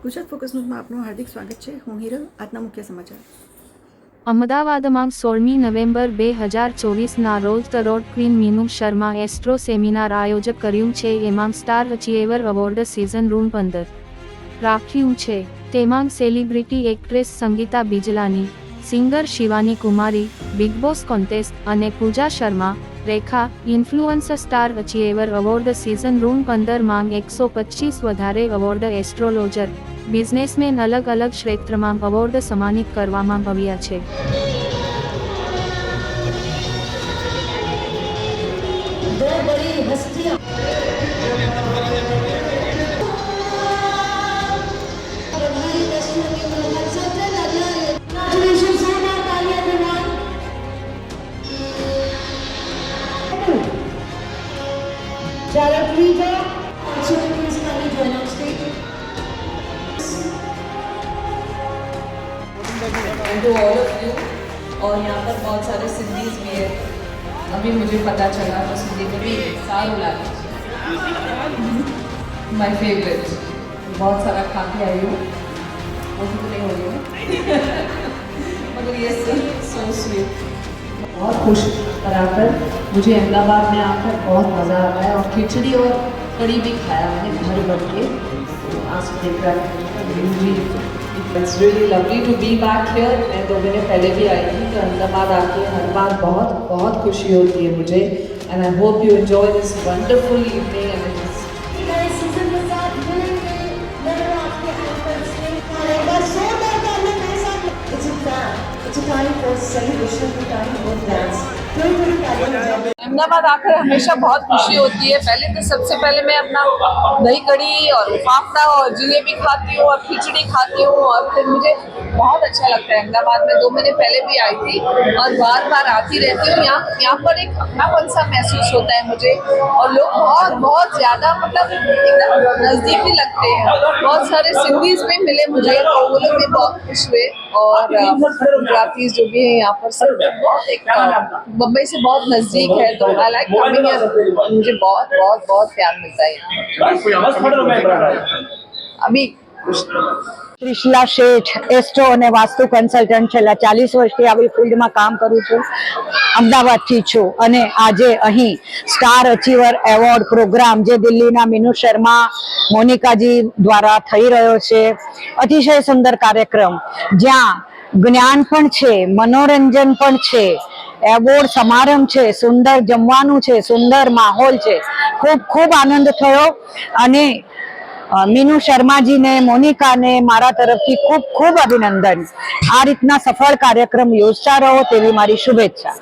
Gujarat focus ન્યૂઝમાં આપનું હાર્દિક સ્વાગત છે. હું હિરલ. આજના મુખ્ય સમાચાર. અમદાવાદમાં 16મી નવેમ્બર 2024ના રોજ તરોડ queen Meenu Sharma astro seminar આયોજક કર્યું છે. એમાં star achiever award season room 15 રાખ્યું છે. તેમાં celebrity actress Sangeeta Bijlani, singer Shivani Kumari, Bigg Boss contest અને Pooja Sharma, Rekha, influencer star achiever award season room 15 માં 125 વધારે એવોર્ડ એસ્ટ્રોલોજર, બિઝનેસમેન અલગ અલગ ક્ષેત્રમાં એવોર્ડ સન્માનિત કરવામાં આવ્યા છે. To all of you. और यहाँ पर बहुत सारे सिंधीज भी है. अभी मुझे पता चला तो सिंधी को भी सारू लागे. My favourite. बहुत सारा खा के आई हूँ. वो भी नहीं हो रही हूँ मगर ये सो स्वीट. बहुत खुश पर आकर मुझे अहमदाबाद में आकर बहुत मज़ा आता है. और खिचड़ी और कड़ी भी खाया मैंने घर भर के. आज देखकर It's really lovely to be back here. मैं 2 महीने पहले भी आई थी तो अहमदाबाद आके हर बार बहुत बहुत खुशी होती है मुझे. And I hope you enjoy this wonderful evening. And it's a time for celebration, a time for dance. Ahmedabad आकर हमेशा बहुत खुशी होती है. पहले तो सबसे पहले मैं अपना दही कड़ी और फाफड़ा और जलेबी खाती हूँ और खिचड़ी खाती हूँ. और फिर मुझे बहुत अच्छा लगता है. अहमदाबाद में 2 महीने पहले भी आई थी और बार बार आती रहती हूँ. यहाँ पर एक अपनापन सा महसूस होता है मुझे. और लोग बहुत बहुत ज़्यादा मतलब एकदम नज़दीकी लगते हैं. बहुत सारे सिंधीज भी मिले मुझे तो वो लोग भी बहुत खुश हुए. और गुजरातीज जो भी है यहाँ पर सब एक मुंबई से बहुत नज़दीक है तो आई लाइक कमिंग हियर. मुझे बहुत बहुत बहुत प्यार मिलता है यहाँ. अभी ત્રિશલા શેઠ એસ્ટ્રો અને વાસ્તુ કન્સલ્ટન્ટ છેલ્લા 40 વર્ષથી આવી ફિલ્ડમાં કામ કરું છું. અમદાવાદથી છું અને આજે અહીં સ્ટાર અચીવર એવોર્ડ પ્રોગ્રામ જે દિલ્હીના મીનુ શર્મા, મોનિકાજી દ્વારા થઈ રહ્યો છે. અતિશય સુંદર કાર્યક્રમ જ્યાં જ્ઞાન પણ છે, મનોરંજન પણ છે, એવોર્ડ સમારંભ છે, સુંદર જમવાનું છે, સુંદર માહોલ છે. ખૂબ ખૂબ આનંદ થયો અને મીનુ શર્માજીને, મોનિકાને મારા તરફથી ખૂબ ખૂબ અભિનંદન. આ રીતના સફળ કાર્યક્રમ યોજતા રહો તેવી મારી શુભેચ્છા.